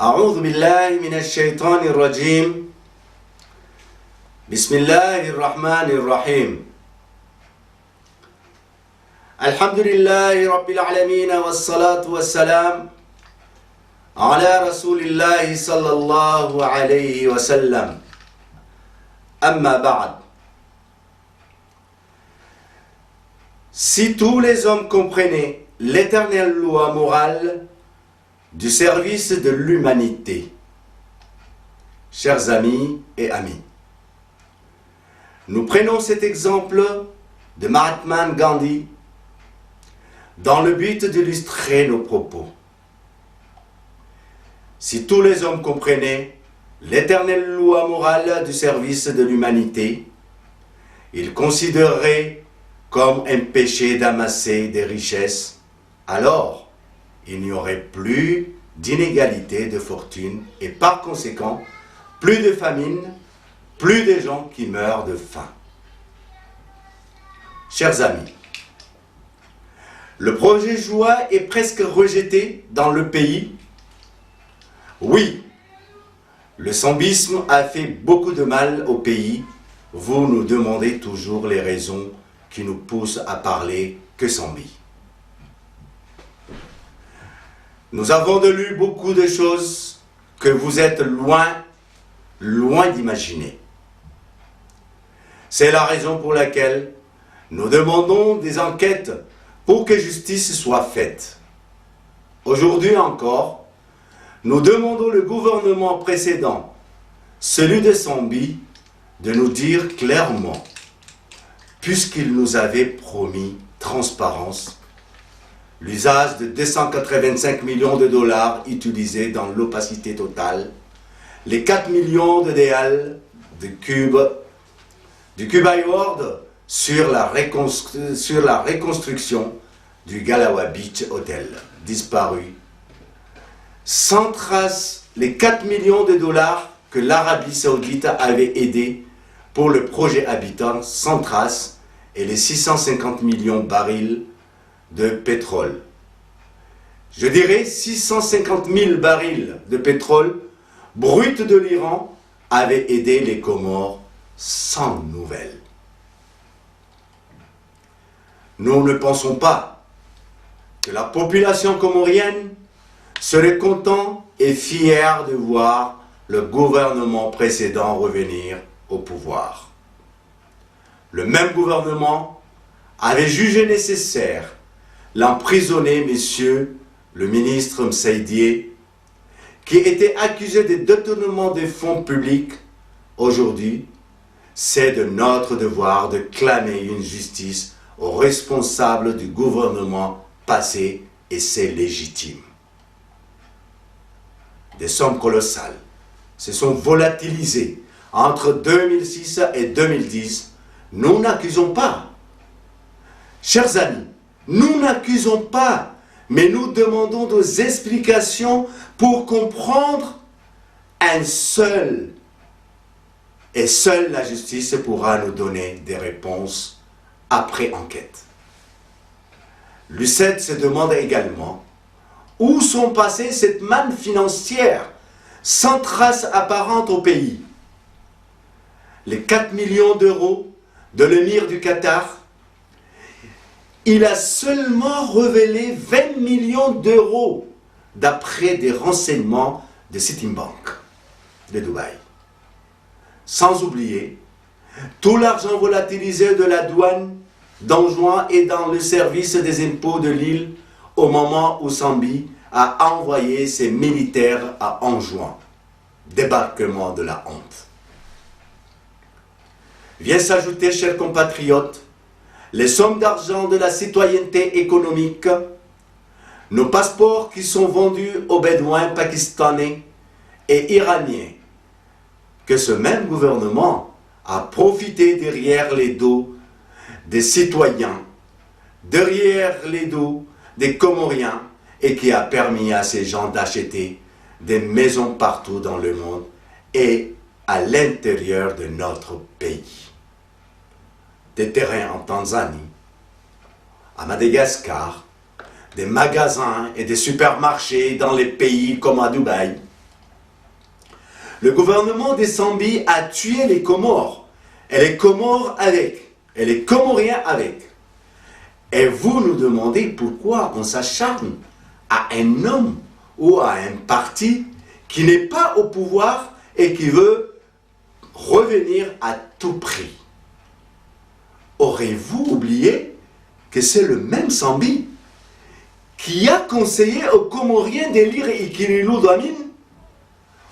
أعوذ بالله من الشيطان الرجيم بسم الله الرحمن الرحيم الحمد لله رب العالمين والصلاة والسلام على رسول الله صلى الله عليه وسلم أما بعد. Si tous les hommes comprenaient l'éternelle loi morale du service de l'humanité. Chers amis et amis, nous prenons cet exemple de Mahatma Gandhi dans le but d'illustrer nos propos. Si tous les hommes comprenaient l'éternelle loi morale du service de l'humanité, ils considéreraient comme un péché d'amasser des richesses, alors il n'y aurait plus d'inégalité de fortune et par conséquent, plus de famine, plus de gens qui meurent de faim. Chers amis, le projet Joie est presque rejeté dans le pays. Oui, le sambisme a fait beaucoup de mal au pays. Vous nous demandez toujours les raisons qui nous poussent à parler que sambi. Nous avons lu beaucoup de choses que vous êtes loin d'imaginer. C'est la raison pour laquelle nous demandons des enquêtes pour que justice soit faite. Aujourd'hui encore, nous demandons au gouvernement précédent, celui de Sambi, de nous dire clairement, puisqu'il nous avait promis transparence, l'usage de 285 millions de dollars utilisés dans l'opacité totale, les 4 millions de déal du Cuba Award sur la reconstruction du Galawa Beach Hotel, disparu, sans trace les 4 millions de dollars que l'Arabie Saoudite avait aidé pour le projet Habitat sans trace et les 650 millions de barils de pétrole. Je dirais 650 000 barils de pétrole brut de l'Iran avaient aidé les Comores sans nouvelles. Nous ne pensons pas que la population comorienne serait contente et fière de voir le gouvernement précédent revenir au pouvoir. Le même gouvernement avait jugé nécessaire l'emprisonner, monsieur le ministre Msaïdié, qui était accusé de détournement des fonds publics. Aujourd'hui, c'est de notre devoir de clamer une justice aux responsables du gouvernement passé et c'est légitime. Des sommes colossales se sont volatilisées entre 2006 et 2010. Nous n'accusons pas. Chers amis, nous n'accusons pas, mais nous demandons des explications pour comprendre un seul. Et seule la justice pourra nous donner des réponses après enquête. L'UCED se demande également où sont passées cette manne financière sans trace apparente au pays. Les 4 millions d'euros de l'émir du Qatar, il a seulement révélé 20 millions d'euros d'après des renseignements de Citibank de Dubaï. Sans oublier tout l'argent volatilisé de la douane d'Anjouan et dans le service des impôts de l'île au moment où Sambi a envoyé ses militaires à Anjouan. Débarquement de la honte. Vient s'ajouter, chers compatriotes, les sommes d'argent de la citoyenneté économique, nos passeports qui sont vendus aux Bédouins pakistanais et iraniens, que ce même gouvernement a profité derrière les dos des citoyens, derrière les dos des Comoriens et qui a permis à ces gens d'acheter des maisons partout dans le monde et à l'intérieur de notre pays. Des terrains en Tanzanie, à Madagascar, des magasins et des supermarchés dans les pays comme à Dubaï, Le gouvernement des Sambis a tué les Comores. Et les Comores avec. Et les Comoriens avec. Et vous nous demandez pourquoi on s'acharne à un homme ou à un parti qui n'est pas au pouvoir et qui veut revenir à tout prix. Aurez-vous oublié que c'est le même Sambi qui a conseillé aux Comoriens d'élire Ikililou Dlamini?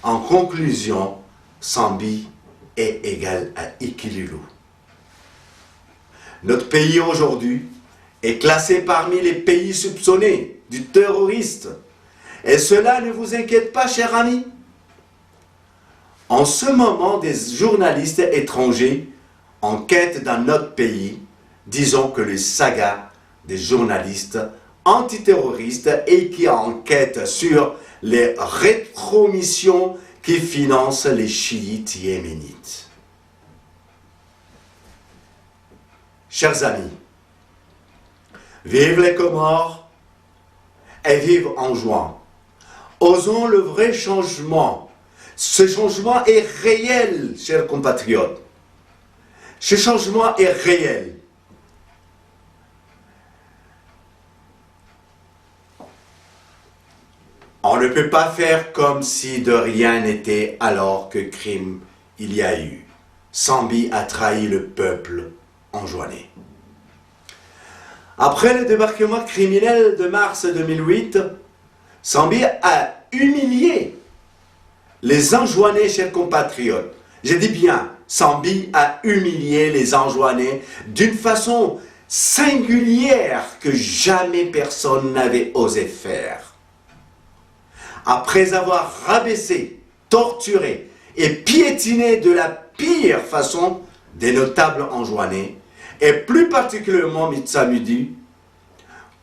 En conclusion, Sambi est égal à Ikililou. Notre pays aujourd'hui est classé parmi les pays soupçonnés du terroriste. Et cela ne vous inquiète pas, cher ami. En ce moment, des journalistes étrangers enquêtent dans notre pays, disons que le saga des journalistes antiterroristes et qui enquêtent sur les rétromissions qui financent les chiites yéménites. Chers amis, vive les Comores et vive Anjouan. Osons le vrai changement. Ce changement est réel, chers compatriotes. Ce changement est réel. On ne peut pas faire comme si de rien n'était alors que crime il y a eu. Sambi a trahi le peuple anjouanais. Après le débarquement criminel de mars 2008, Sambi a humilié les Anjouanais, chers compatriotes. Je dis bien, Sambi a humilié les Anjouanais d'une façon singulière que jamais personne n'avait osé faire. Après avoir rabaissé, torturé et piétiné de la pire façon des notables anjouanais, et plus particulièrement Mitsamudi,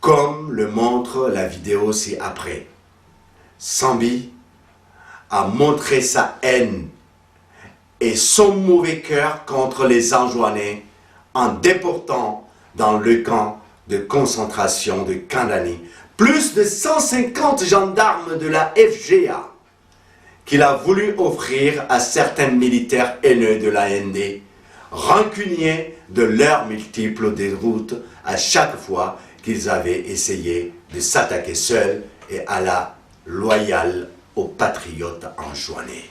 comme le montre la vidéo ci-après. Sambi a montré sa haine et son mauvais cœur contre les Anjouanais en déportant dans le camp de concentration de Kandani plus de 150 gendarmes de la FGA qu'il a voulu offrir à certains militaires haineux de l'AND, rancuniers de leurs multiples déroutes à chaque fois qu'ils avaient essayé de s'attaquer seuls et à la loyale aux patriotes anjouanais.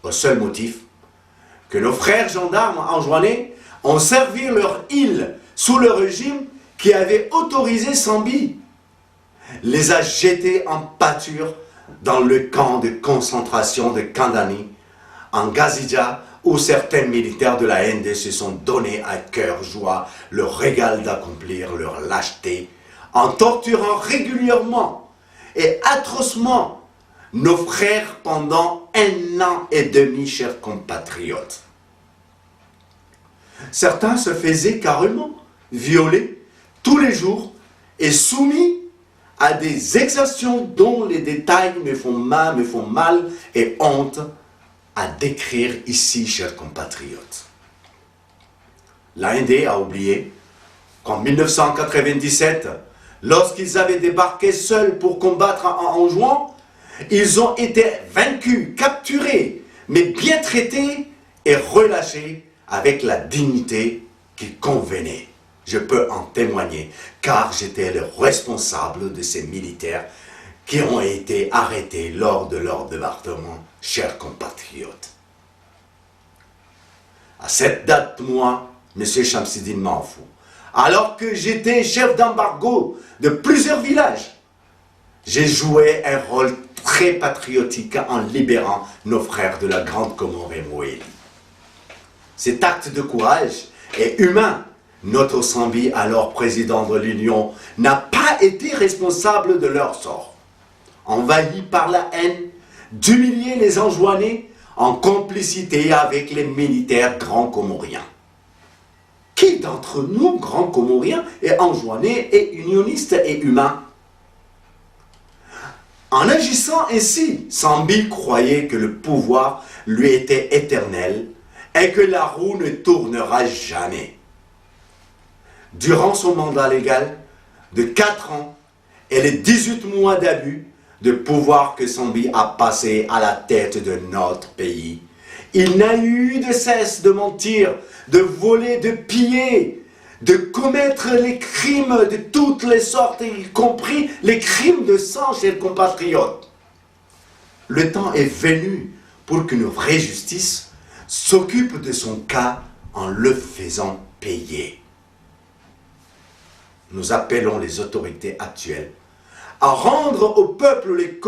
Au seul motif que nos frères gendarmes anjouanais ont servi leur île sous le régime qui avait autorisé Sambi, les a jetés en pâture dans le camp de concentration de Kandani, en Gazidja, où certains militaires de la ND se sont donnés à cœur joie le régal d'accomplir leur lâcheté, en torturant régulièrement et atrocement nos frères pendant 1 an et demi, chers compatriotes. Certains se faisaient carrément violer tous les jours et soumis à des exactions dont les détails me font mal et honte à décrire ici, chers compatriotes. L'AND a oublié qu'en 1997, lorsqu'ils avaient débarqué seuls pour combattre en Anjouan, ils ont été vaincus, capturés, mais bien traités et relâchés avec la dignité qui convenait. Je peux en témoigner, car j'étais le responsable de ces militaires qui ont été arrêtés lors de leur débarquement, chers compatriotes. À cette date, moi, M. Chamsidine Manfou, alors que j'étais chef d'embargo de plusieurs villages, j'ai joué un rôle très patriotique en libérant nos frères de la Grande Comore et Moélie. Cet acte de courage est humain. Notre Sambi, alors président de l'Union, n'a pas été responsable de leur sort. Envahi par la haine, d'humilier les Anjouanais en complicité avec les militaires grands comoriens. Qui d'entre nous, grands comoriens et Anjouanais, est unioniste et humain? En agissant ainsi, Sambi croyait que le pouvoir lui était éternel et que la roue ne tournera jamais. Durant son mandat légal de 4 ans et les 18 mois d'abus de pouvoir que Sambi a passé à la tête de notre pays. Il n'a eu de cesse de mentir, de voler, de piller, de commettre les crimes de toutes les sortes, y compris les crimes de sang chez les compatriotes. Le temps est venu pour qu'une vraie justice s'occupe de son cas en le faisant payer. Nous appelons les autorités actuelles à rendre au peuple des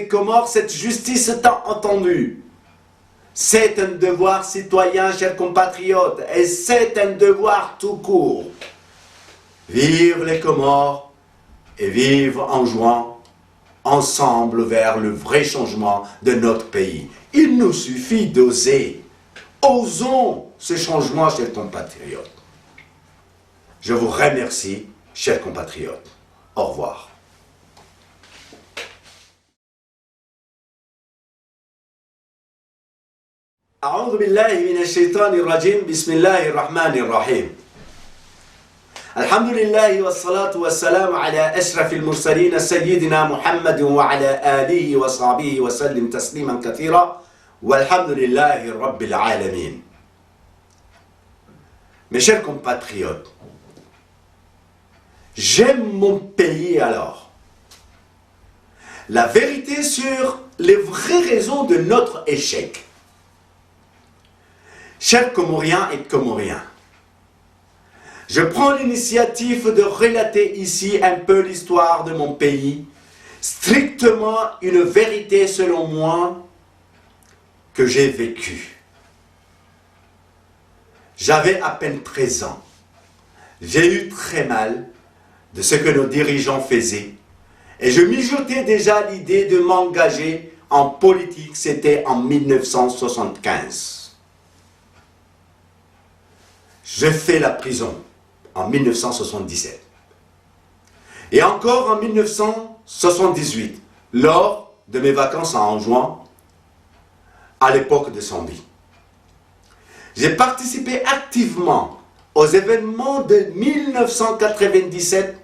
Comores, cette justice tant entendue. C'est un devoir citoyen, chers compatriotes, et c'est un devoir tout court. Vive les Comores et vive en jouant ensemble vers le vrai changement de notre pays. Il nous suffit d'oser. Osons ce changement, chers compatriotes. Je vous remercie, chers compatriotes. Au revoir. أعوذ بالله من الشيطان الرجيم بسم الله الرحمن الرحيم الحمد لله والصلاة والسلام على أشرف المرسلين سيدنا محمد وعلى آله وصحبه وسلم تسليما كثيرا والحمد لله رب العالمين. Mes chers compatriotes, j'aime mon pays alors. La vérité sur les vraies raisons de notre échec. Chers Comoriens et Comoriens, je prends l'initiative de relater ici un peu l'histoire de mon pays, strictement une vérité selon moi que j'ai vécue. J'avais à peine 13 ans. J'ai eu très mal de ce que nos dirigeants faisaient et je mijotais déjà l'idée de m'engager en politique, c'était en 1975. Je fais la prison en 1977. Et encore en 1978, lors de mes vacances à Anjouan, à l'époque de Sambi. J'ai participé activement aux événements de 1997,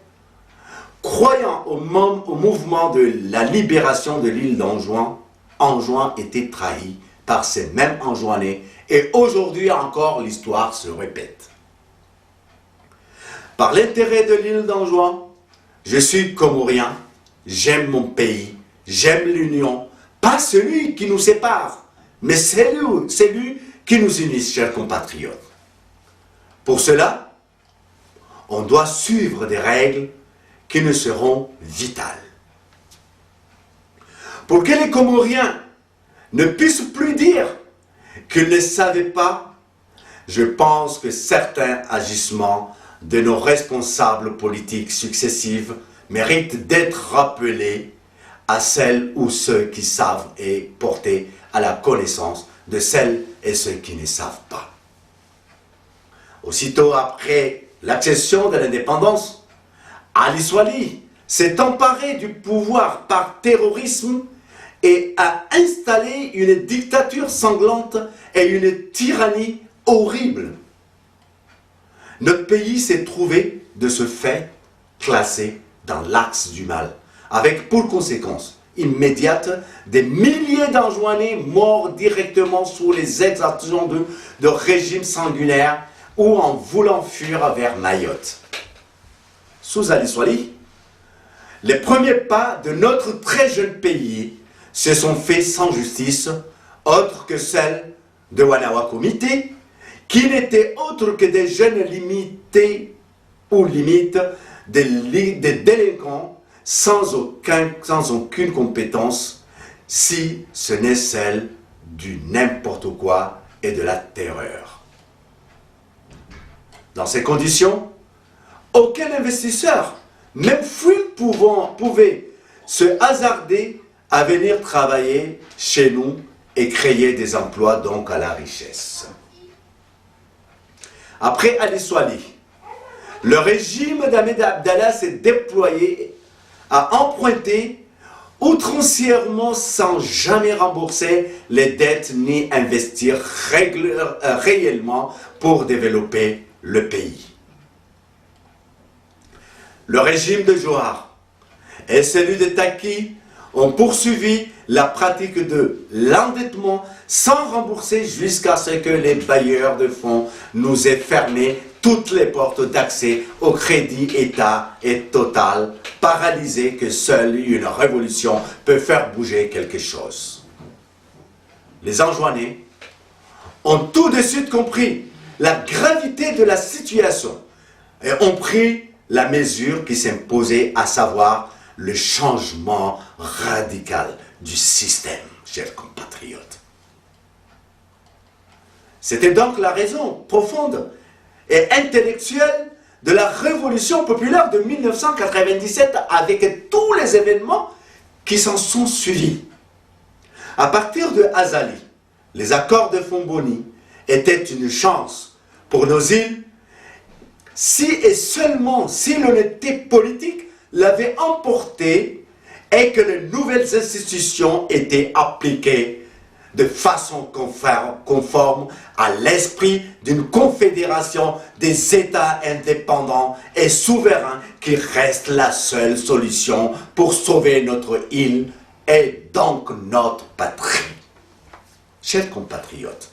croyant au mouvement de la libération de l'île d'Anjouan. Anjouan était trahi par ces mêmes Anjouanais. Et aujourd'hui encore, l'histoire se répète. Par l'intérêt de l'île d'Anjouan, je suis comorien, j'aime mon pays, j'aime l'union, pas celui qui nous sépare, mais celui qui nous unit, chers compatriotes. Pour cela, on doit suivre des règles qui nous seront vitales. Pour que les Comoriens ne puissent plus dire qu'ils ne savaient pas, je pense que certains agissements de nos responsables politiques successifs méritent d'être rappelés à celles ou ceux qui savent et portés à la connaissance de celles et ceux qui ne savent pas. Aussitôt après l'accession de l'indépendance, Ali Swali s'est emparé du pouvoir par terrorisme et a installé une dictature sanglante et une tyrannie horrible. Notre pays s'est trouvé de ce fait classé dans l'axe du mal, avec pour conséquence immédiate des milliers d'Anjouanais morts directement sous les exactions de régimes sanguinaires ou en voulant fuir vers Mayotte. Sous Ali Swali, les premiers pas de notre très jeune pays se sont faits sans justice, autre que celle de Wanawa Comité, qui n'étaient autres que des jeunes limités ou limites, des délinquants sans aucune compétence, si ce n'est celle du n'importe quoi et de la terreur. Dans ces conditions, aucun investisseur, même fou pouvait se hasarder à venir travailler chez nous et créer des emplois donc à la richesse. Après Ali Swali, le régime d'Ahmed Abdallah s'est déployé à emprunter outrancièrement sans jamais rembourser les dettes ni investir réellement pour développer le pays. Le régime de Johar et celui de Taki ont poursuivi la pratique de l'endettement sans rembourser jusqu'à ce que les bailleurs de fonds nous aient fermé toutes les portes d'accès au crédit État et total, paralysé que seule une révolution peut faire bouger quelque chose. Les Anjouanais ont tout de suite compris la gravité de la situation et ont pris la mesure qui s'imposait, à savoir le changement radical du système, chers compatriotes. C'était donc la raison profonde et intellectuelle de la révolution populaire de 1997 avec tous les événements qui s'en sont suivis. À partir de Azali, les accords de Fomboni étaient une chance pour nos îles si et seulement si l'honnêteté politique l'avait emporté et que les nouvelles institutions étaient appliquées de façon conforme à l'esprit d'une confédération des États indépendants et souverains qui reste la seule solution pour sauver notre île et donc notre patrie. Chers compatriotes,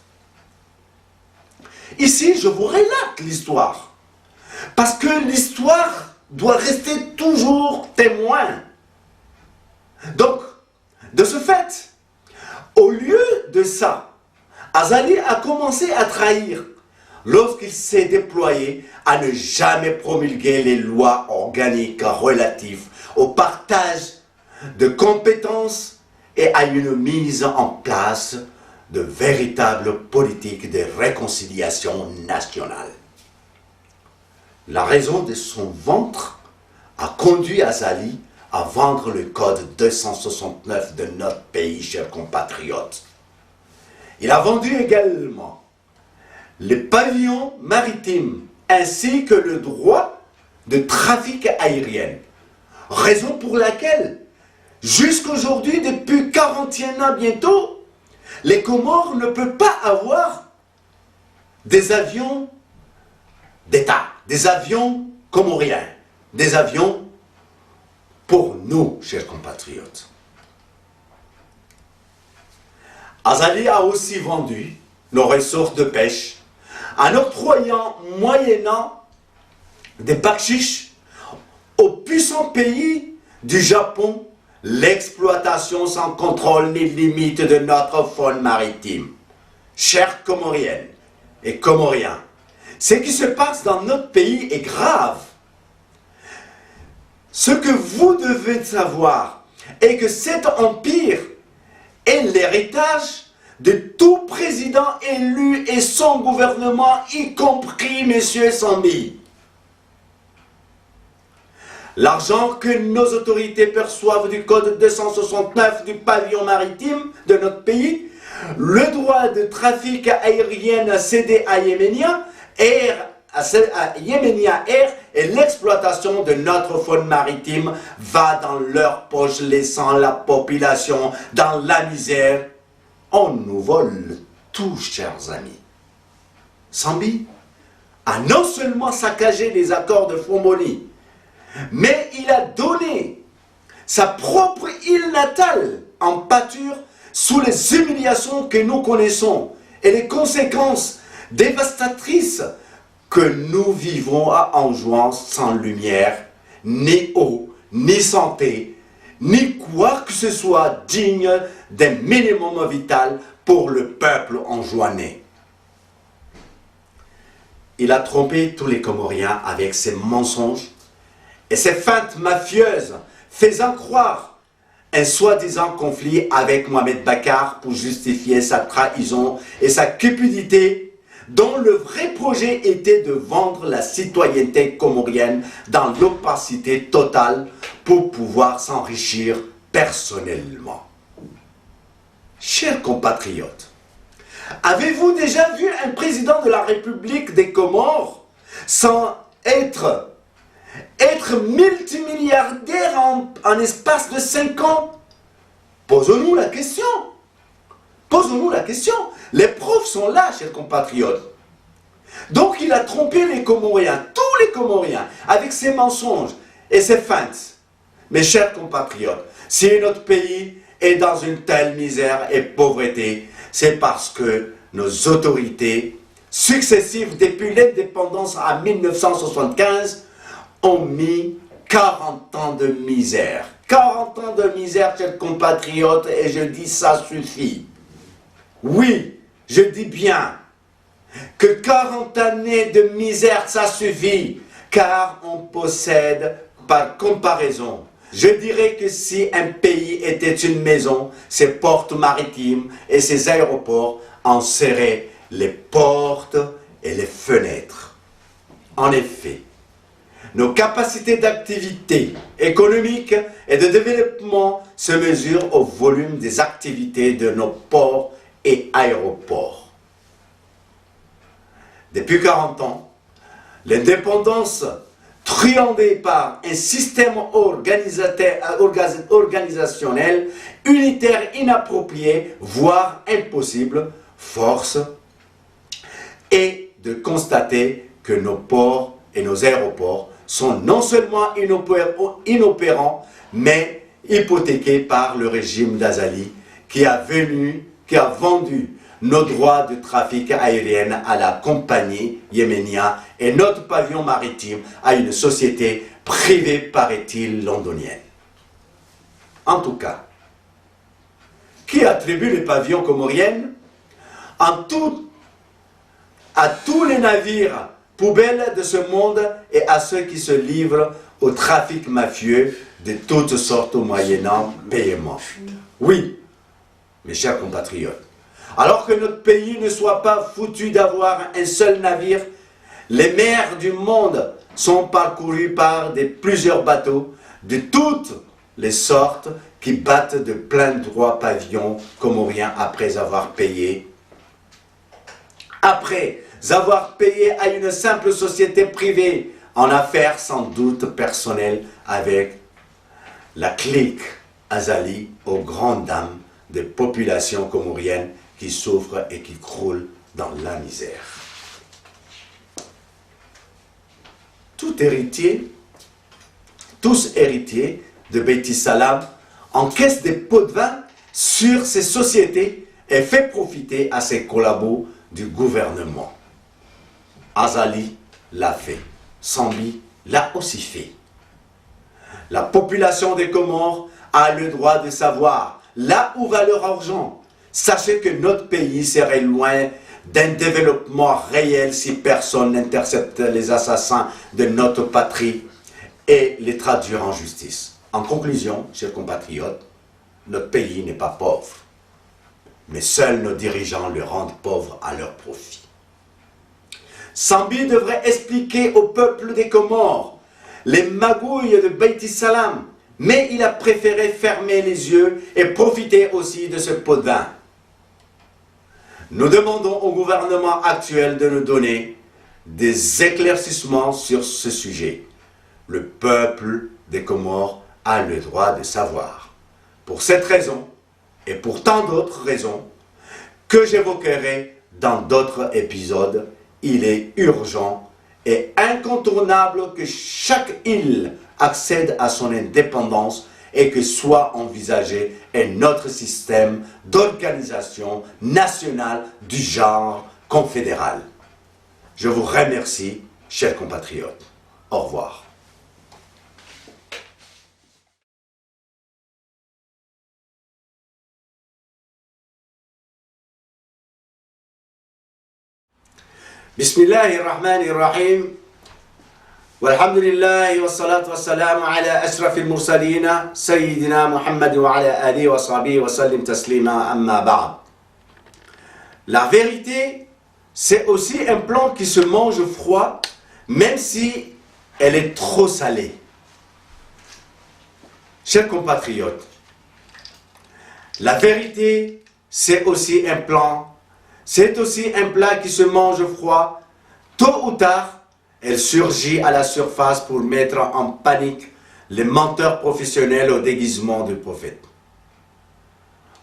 ici je vous relate l'histoire, parce que l'histoire doit rester toujours témoin. Donc, de ce fait, au lieu de ça, Azali a commencé à trahir lorsqu'il s'est déployé à ne jamais promulguer les lois organiques relatives au partage de compétences et à une mise en place de véritables politiques de réconciliation nationale. La raison de son ventre a conduit Azali à vendre le code 269 de notre pays, chers compatriotes. Il a vendu également les pavillons maritimes ainsi que le droit de trafic aérien. Raison pour laquelle, jusqu'aujourd'hui, depuis 41 ans bientôt, les Comores ne peuvent pas avoir des avions d'État, des avions comoriens, des avions pour nous, chers compatriotes. Azali a aussi vendu nos ressources de pêche en octroyant, moyennant des bakchiches aux puissants pays du Japon, l'exploitation sans contrôle ni limite de notre faune maritime. Chers Comoriennes et Comoriens, ce qui se passe dans notre pays est grave. Ce que vous devez savoir est que cet empire est l'héritage de tout président élu et son gouvernement, y compris M. Sambi. L'argent que nos autorités perçoivent du code 269 du pavillon maritime de notre pays, le droit de trafic aérien cédé à Yéménia Air et l'exploitation de notre faune maritime va dans leurs poches, laissant la population dans la misère. On nous vole tout, chers amis. Sambi a non seulement saccagé les accords de Fomboni, mais il a donné sa propre île natale en pâture sous les humiliations que nous connaissons et les conséquences dévastatrices que nous vivons à Anjouan sans lumière, ni eau, ni santé, ni quoi que ce soit digne d'un minimum vital pour le peuple anjouanais. Il a trompé tous les Comoriens avec ses mensonges et ses feintes mafieuses, faisant croire un soi-disant conflit avec Mohamed Bakar pour justifier sa trahison et sa cupidité, dont le vrai projet était de vendre la citoyenneté comorienne dans l'opacité totale pour pouvoir s'enrichir personnellement. Chers compatriotes, avez-vous déjà vu un président de la République des Comores sans être multimilliardaire en espace de 5 ans? Posons-nous la question. Posons-nous la question. Les preuves sont là, chers compatriotes. Donc il a trompé les Comoriens, tous les Comoriens, avec ses mensonges et ses feintes. Mes chers compatriotes, si notre pays est dans une telle misère et pauvreté, c'est parce que nos autorités successives depuis l'indépendance en 1975 ont mis 40 ans de misère. 40 ans de misère, chers compatriotes, et je dis ça suffit. Oui, je dis bien que 40 années de misère, ça suffit, car on possède par comparaison. Je dirais que si un pays était une maison, ses portes maritimes et ses aéroports en seraient les portes et les fenêtres. En effet, nos capacités d'activité économique et de développement se mesurent au volume des activités de nos ports et aéroports. Depuis 40 ans, l'indépendance truandée par un système organisationnel unitaire inapproprié, voire impossible, force est de constater que nos ports et nos aéroports sont non seulement inopérants, mais hypothéqués par le régime d'Azali qui a vendu nos droits de trafic aérien à la compagnie Yéménia et notre pavillon maritime à une société privée, paraît-il, londonienne. En tout cas, qui attribue les pavillons comoriens à tous les navires poubelles de ce monde et à ceux qui se livrent au trafic mafieux de toutes sortes moyennant paiement. Oui, mes chers compatriotes, alors que notre pays ne soit pas foutu d'avoir un seul navire, les mers du monde sont parcourues par plusieurs bateaux de toutes les sortes qui battent de plein droit pavillon comorien après avoir payé à une simple société privée en affaires sans doute personnelles avec la clique Azali aux grandes dames des populations comoriennes qui souffrent et qui croulent dans la misère. Tous héritiers de Beiti Salam encaissent des pots de vin sur ces sociétés et fait profiter à ses collabos du gouvernement. Azali l'a fait, Sambi l'a aussi fait. La population des Comores a le droit de savoir là où va leur argent. Sachez que notre pays serait loin d'un développement réel si personne n'intercepte les assassins de notre patrie et les traduire en justice. En conclusion, chers compatriotes, notre pays n'est pas pauvre, mais seuls nos dirigeants le rendent pauvre à leur profit. Sambi devrait expliquer au peuple des Comores les magouilles de Beiti Salam, mais il a préféré fermer les yeux et profiter aussi de ce pot de vin. Nous demandons au gouvernement actuel de nous donner des éclaircissements sur ce sujet. Le peuple des Comores a le droit de savoir. Pour cette raison, et pour tant d'autres raisons, que j'évoquerai dans d'autres épisodes, il est urgent et incontournable que chaque île accède à son indépendance et que soit envisagé un autre système d'organisation nationale du genre confédéral. Je vous remercie, chers compatriotes. Au revoir. Bismillahirrahmanirrahim. والحمد لله والصلاة والسلام على أشرف المرسلين سيدنا محمد وعلى آله وصحبه وسلم تسليما أما بعد. La vérité, c'est aussi un plat qui se mange froid, même si elle est trop salée. Chers compatriotes, la vérité, c'est aussi un plat qui se mange froid. Tôt ou tard, elle surgit à la surface pour mettre en panique les menteurs professionnels au déguisement du prophète.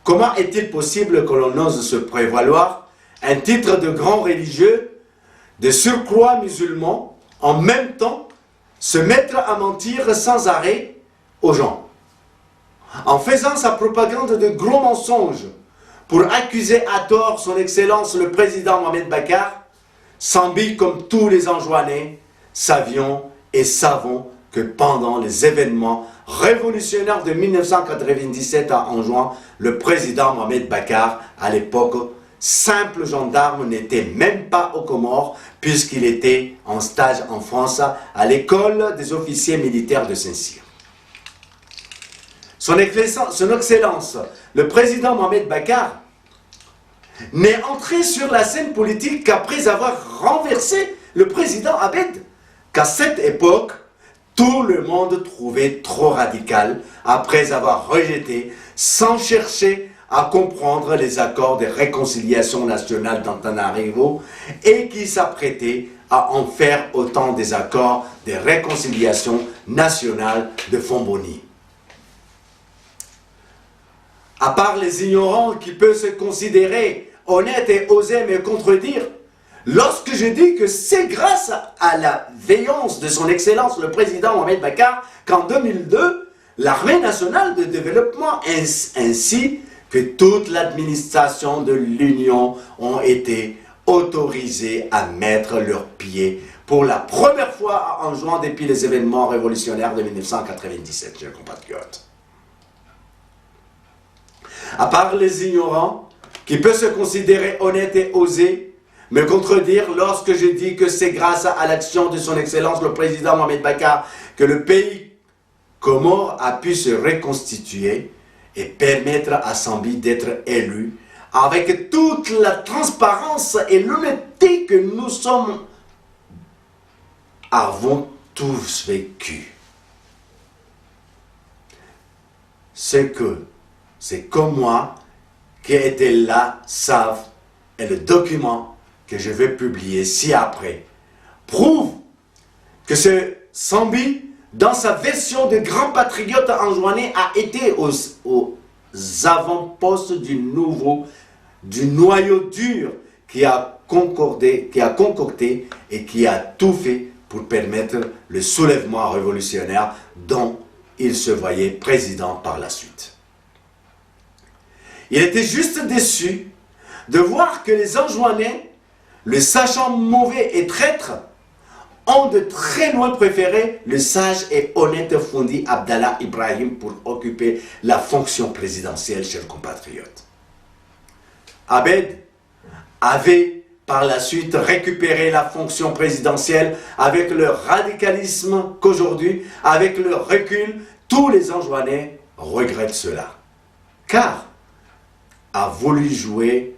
Comment est-il possible que l'on ose se prévaloir un titre de grand religieux, de surcroît musulman, en même temps se mettre à mentir sans arrêt aux gens. En faisant sa propagande de gros mensonges pour accuser à tort son Excellence le président Mohamed Bacar, Sambi, comme tous les Anjouanais, savions et savons que pendant les événements révolutionnaires de 1997 à Anjouan, le président Mohamed Bacar, à l'époque, simple gendarme, n'était même pas aux Comores puisqu'il était en stage en France à l'école des officiers militaires de Saint-Cyr. Son Excellence, le président Mohamed Bacar, n'est entré sur la scène politique qu'après avoir renversé le président Abed, qu'à cette époque, tout le monde trouvait trop radical après avoir rejeté, sans chercher à comprendre les accords de réconciliation nationale d'Antananarivo et qui s'apprêtait à en faire autant des accords de réconciliation nationale de Fomboni. À part les ignorants qui peuvent se considérer honnêtes et oser me contredire, lorsque je dis que c'est grâce à la veillance de son Excellence le président Mohamed Bacar qu'en 2002, l'armée nationale de développement ainsi que toute l'administration de l'Union ont été autorisés à mettre leurs pieds pour la première fois en juin depuis les événements révolutionnaires de 1997, chers compatriotes. À part les ignorants, qui peuvent se considérer honnêtes et oser me contredire lorsque je dis que c'est grâce à l'action de son Excellence le président Mohamed Bacar que le pays Comore a pu se reconstituer et permettre à Sambi d'être élu avec toute la transparence et l'honnêteté que nous avons tous vécu. C'est comme moi qui étaient là savent et le document que je vais publier ci-après prouve que ce Sambi, dans sa version de grand patriote anjouanais, a été aux avant-postes du noyau dur qui a concocté et qui a tout fait pour permettre le soulèvement révolutionnaire dont il se voyait président par la suite. Il était juste déçu de voir que les Anjouanais, le sachant mauvais et traître, ont de très loin préféré le sage et honnête Fondi Abdallah Ibrahim pour occuper la fonction présidentielle, chers compatriotes. Abed avait par la suite récupéré la fonction présidentielle avec le radicalisme qu'aujourd'hui, avec le recul, tous les Anjouanais regrettent cela. Car a voulu jouer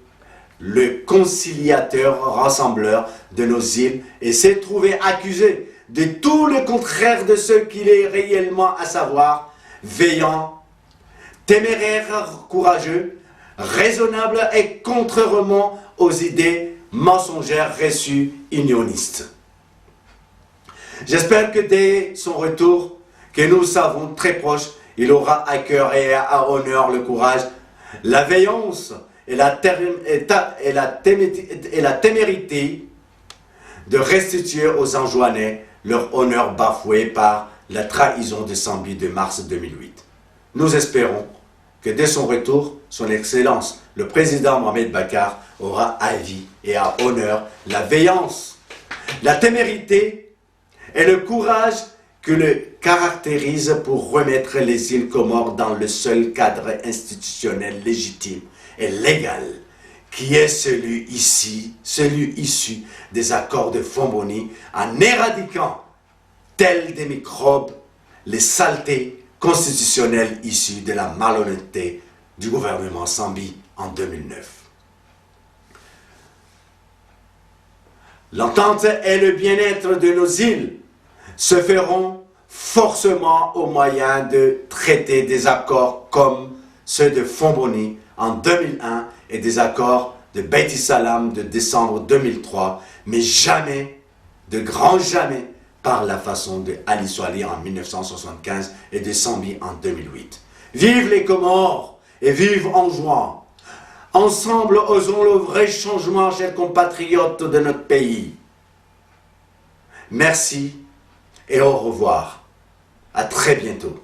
le conciliateur rassembleur de nos îles et s'est trouvé accusé de tout le contraire de ce qu'il est réellement, à savoir veillant, téméraire, courageux, raisonnable et contrairement aux idées mensongères reçues unionistes. J'espère que dès son retour, que nous savons très proche, il aura à cœur et à honneur le courage, la veillance et la témérité de restituer aux Anjouanais leur honneur bafoué par la trahison de Sambi de mars 2008. Nous espérons que dès son retour, son Excellence, le président Mohamed Bacar, aura à vie et à honneur la veillance, la témérité et le courage que le caractérise pour remettre les îles Comores dans le seul cadre institutionnel légitime et légal qui est celui issu des accords de Fomboni, en éradiquant, tels des microbes, les saletés constitutionnelles issues de la malhonnêteté du gouvernement Sambi en 2009. L'entente et le bien-être de nos îles se feront forcément au moyen de traiter des accords comme ceux de Fomboni en 2001 et des accords de Beit Salam de décembre 2003, mais jamais, de grand jamais, par la façon de Ali Soali en 1975 et de Sambi en 2008. Vive les Comores et vive Anjouan! Ensemble, osons le vrai changement, chers compatriotes de notre pays. Merci et au revoir. À très bientôt.